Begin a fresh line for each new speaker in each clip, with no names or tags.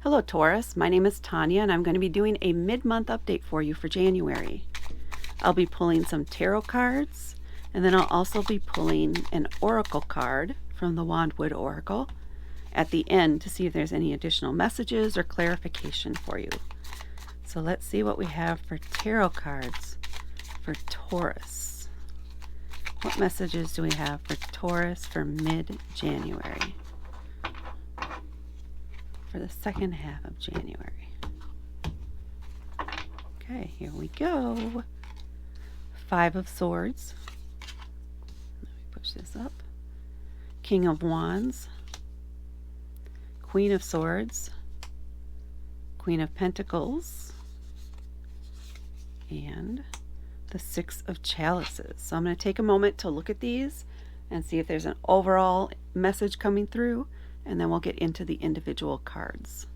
Hello Taurus, my name is Tanya and I'm going to be doing a mid-month update for you for January. I'll be pulling some tarot cards and then I'll also be pulling an oracle card from the Wandwood Oracle at the end to see if there's any additional messages or clarification for you. So let's see what we have for tarot cards for Taurus. What messages do we have for Taurus for mid-January? For the second half of January. Okay, here we go. 5 of Swords. Let me push this up. King of Wands. Queen of Swords. Queen of Pentacles. And the 6 of Chalices. So I'm going to take a moment to look at these and see if there's an overall message coming through. And then we'll get into the individual cards.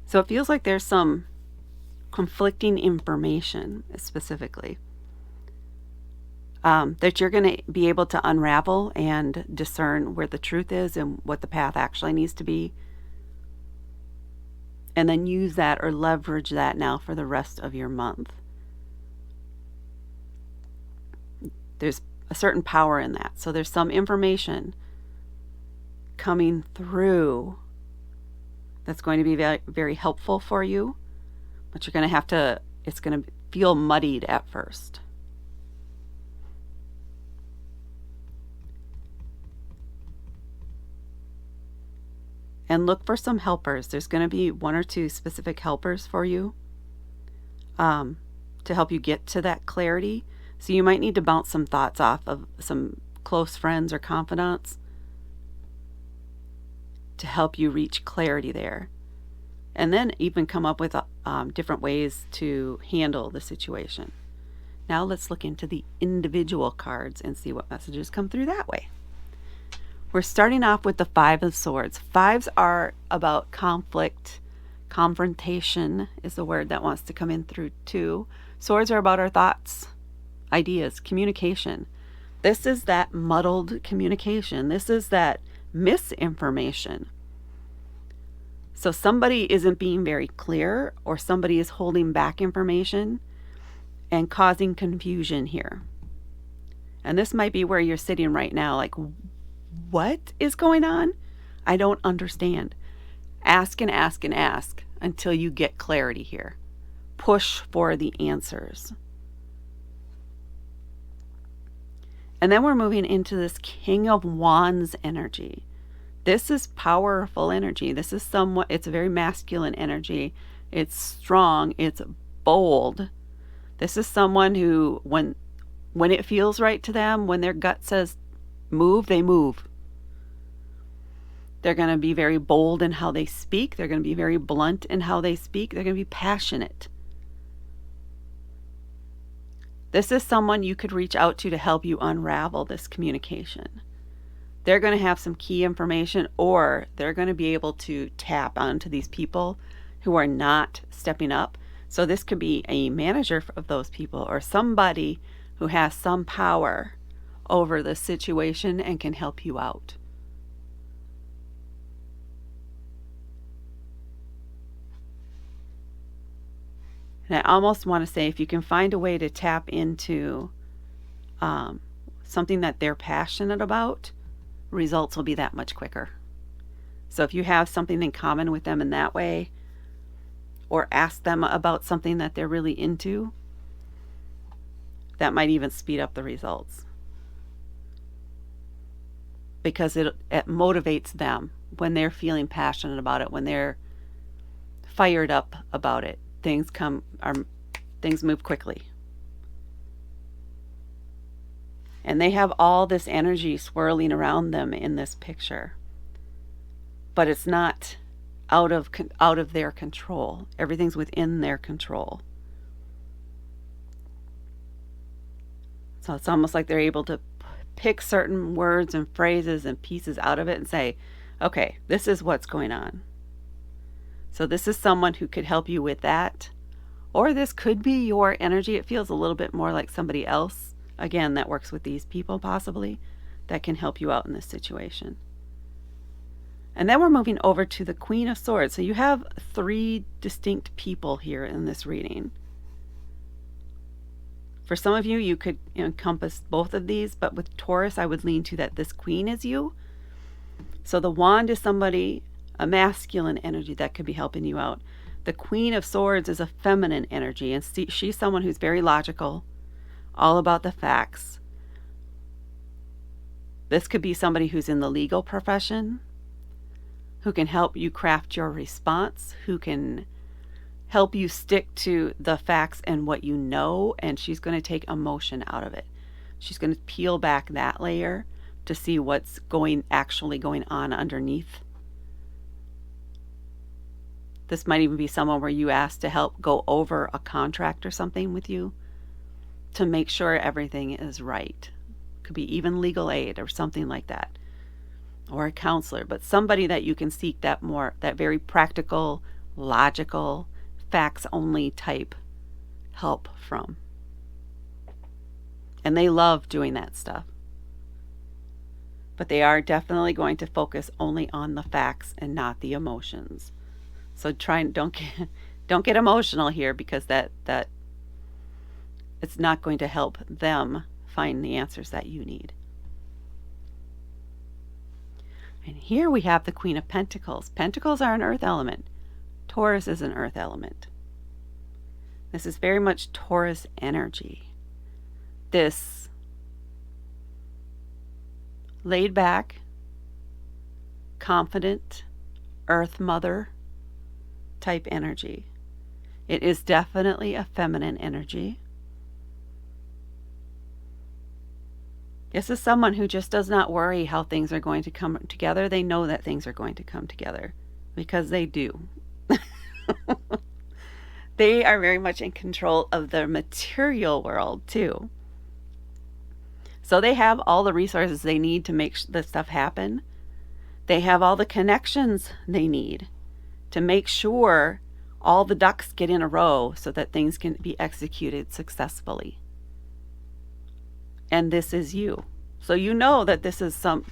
So it feels like there's some conflicting information specifically that you're going to be able to unravel and discern where the truth is and what the path actually needs to be. And then use that or leverage that now for the rest of your month. There's a certain power in that. So there's some information coming through that's going to be very, very helpful for you. But you're going to have to, it's going to feel muddied at first. And look for some helpers. There's going to be 1 or 2 specific helpers for you to help you get to that clarity. So you might need to bounce some thoughts off of some close friends or confidants to help you reach clarity there. And then even come up with different ways to handle the situation. Now let's look into the individual cards and see what messages come through that way. We're starting off with the 5 of Swords. 5s are about conflict. Confrontation is the word that wants to come in through too. Swords are about our thoughts, ideas, communication. This is that muddled communication. This is that misinformation. So somebody isn't being very clear, or somebody is holding back information and causing confusion here. And this might be where you're sitting right now, like, what is going on? I don't understand. Ask and ask and ask until you get clarity here. Push for the answers. And then we're moving into this King of Wands energy. This is powerful energy. This is somewhat, it's a very masculine energy. It's strong, it's bold. This is someone who, when it feels right to them, when their gut says move, they move. They're going to be very bold in how they speak. They're going to be very blunt in how they speak. They're going to be passionate. This is someone you could reach out to help you unravel this communication. They're going to have some key information, or they're going to be able to tap onto these people who are not stepping up. So this could be a manager of those people, or somebody who has some power over the situation and can help you out. And I almost want to say, if you can find a way to tap into something that they're passionate about, results will be that much quicker. So if you have something in common with them in that way, or ask them about something that they're really into, that might even speed up the results. Because it motivates them when they're feeling passionate about it, when they're fired up about it. Things move quickly. And they have all this energy swirling around them in this picture. But it's not out of their control. Everything's within their control. So it's almost like they're able to pick certain words and phrases and pieces out of it and say, okay, this is what's going on. So this is someone who could help you with that Or this could be your energy. It feels a little bit more like somebody else, again, that works with these people possibly, that can help you out in this situation. And then we're moving over to the Queen of Swords. So you have 3 distinct people here in this reading. For some of you, you could encompass both of these, but with Taurus, I would lean to that this Queen is you. So the Wand is somebody, a masculine energy that could be helping you out. The Queen of Swords is a feminine energy, and she's someone who's very logical, all about the facts. This could be somebody who's in the legal profession, who can help you craft your response, who can help you stick to the facts and what you know, and she's going to take emotion out of it. She's going to peel back that layer to see what's actually going on underneath. This might even be someone where you ask to help go over a contract or something with you to make sure everything is right. Could be even legal aid or something like that, or a counselor, but somebody that you can seek that very practical, logical, facts only type help from. And they love doing that stuff. But they are definitely going to focus only on the facts and not the emotions. So don't get emotional here, because that it's not going to help them find the answers that you need. And here we have the Queen of Pentacles. Pentacles are an earth element. Taurus is an earth element. This is very much Taurus energy. This laid back, confident, earth mother type energy. It is definitely a feminine energy. This is someone who just does not worry how things are going to come together. They know that things are going to come together, because they do. They are very much in control of the material world too. So they have all the resources they need to make this stuff happen. They have all the connections they need to make sure all the ducks get in a row so that things can be executed successfully. And this is you. So you know that this is some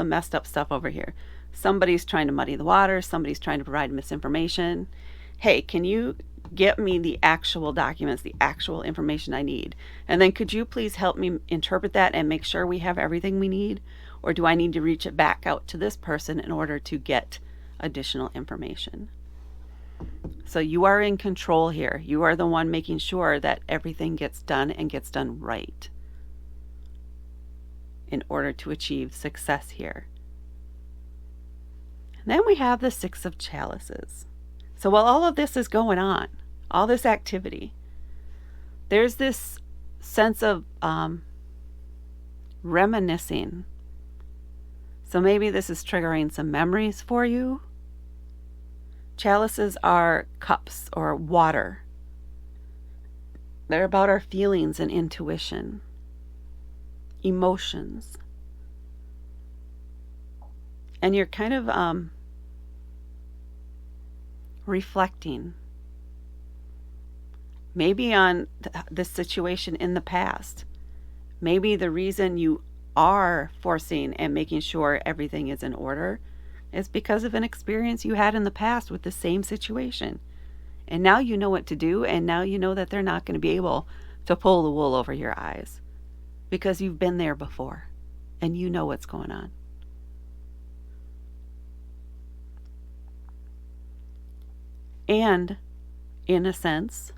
messed up stuff over here. Somebody's trying to muddy the waters. Somebody's trying to provide misinformation. Hey, can you get me the actual documents, the actual information I need? And then could you please help me interpret that and make sure we have everything we need? Or do I need to reach it back out to this person in order to get additional information? So you are in control here. You are the one making sure that everything gets done and gets done right in order to achieve success here. And then we have the Six of Chalices. So while all of this is going on, all this activity, there's this sense of reminiscing. So maybe this is triggering some memories for you. Chalices are cups or water. They're about our feelings and intuition, emotions. And you're kind of reflecting maybe on this situation in the past. Maybe the reason you are forcing and making sure everything is in order is because of an experience you had in the past with the same situation. And now you know what to do, and now you know that they're not going to be able to pull the wool over your eyes because you've been there before and you know what's going on. And in a sense,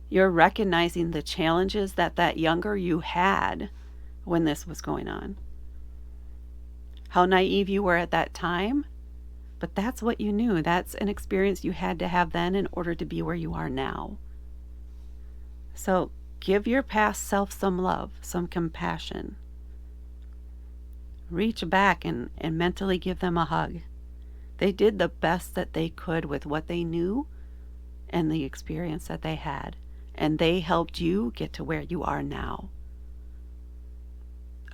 you're recognizing the challenges that younger you had when this was going on. How naive you were at that time, but that's what you knew. That's an experience you had to have then in order to be where you are now. So give your past self some love, some compassion. Reach back and mentally give them a hug. They did the best that they could with what they knew and the experience that they had. And they helped you get to where you are now.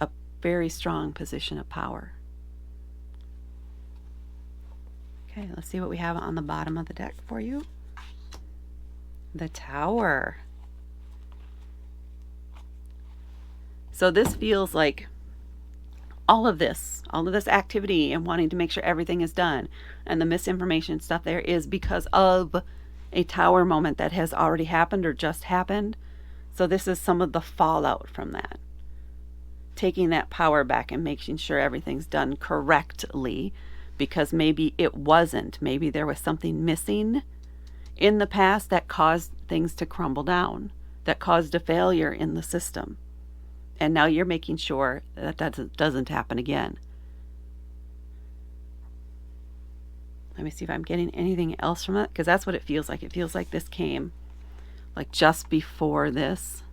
A very strong position of power. Okay, let's see what we have on the bottom of the deck for you. The Tower. So this feels like all of this activity and wanting to make sure everything is done and the misinformation stuff there is because of a Tower moment that has already happened or just happened. So this is some of the fallout from that. Taking that power back and making sure everything's done correctly, because maybe it wasn't. Maybe there was something missing in the past that caused things to crumble down, that caused a failure in the system. And now you're making sure that that doesn't happen again. Let me see if I'm getting anything else from it, because that's what it feels like. It feels like this came like just before this,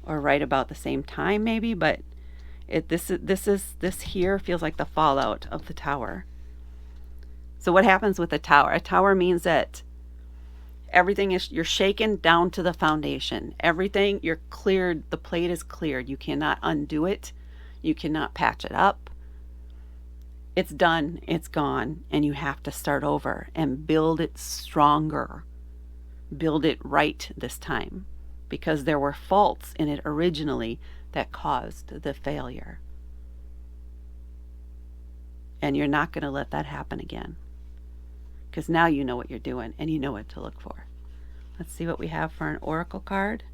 or right about the same time maybe, but this here feels like the fallout of the Tower. So what happens with the Tower? A Tower means that everything is, you're shaken down to the foundation. Everything, you're cleared, the plate is cleared. You cannot undo it. You cannot patch it up. It's done, it's gone, and you have to start over and build it stronger. Build it right this time, because there were faults in it originally that caused the failure. And you're not going to let that happen again, because now you know what you're doing and you know what to look for. Let's see what we have for an oracle card.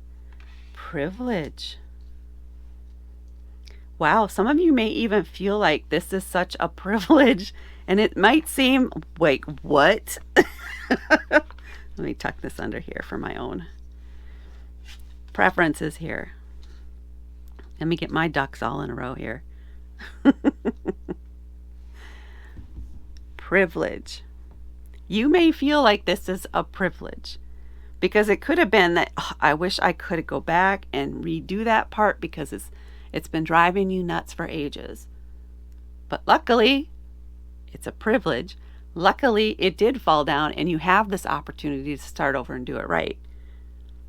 Privilege. Wow, some of you may even feel like this is such a privilege, and it might seem like, what? Let me tuck this under here for my own preferences here. Let me get my ducks all in a row here. Privilege. You may feel like this is a privilege, because it could have been that, oh, I wish I could go back and redo that part because it's been driving you nuts for ages. But luckily, it's a privilege. Luckily, it did fall down and you have this opportunity to start over and do it right.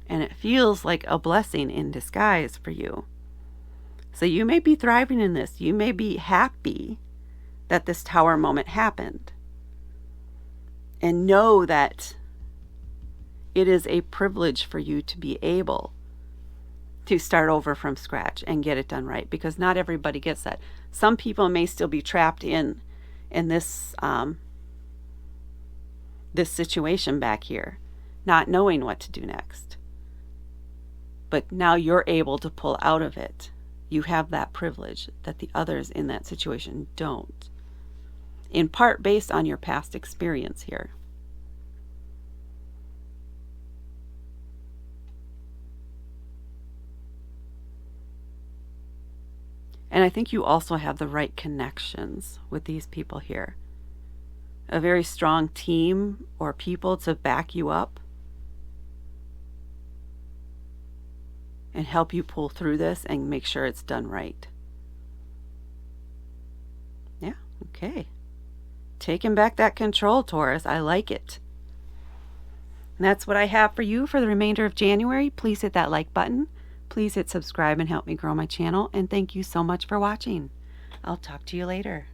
And it feels like a blessing in disguise for you. So you may be thriving in this. You may be happy that this Tower moment happened. And know that it is a privilege for you to be able to start over from scratch and get it done right, because not everybody gets that. Some people may still be trapped in this this situation back here, not knowing what to do next. But now you're able to pull out of it. You have that privilege that the others in that situation don't, in part based on your past experience here. And I think you also have the right connections with these people here. A very strong team or people to back you up and help you pull through this and make sure it's done right. Yeah, okay. Taking back that control, Taurus. I like it. And that's what I have for you for the remainder of January. Please hit that like button. Please hit subscribe and help me grow my channel. And thank you so much for watching. I'll talk to you later.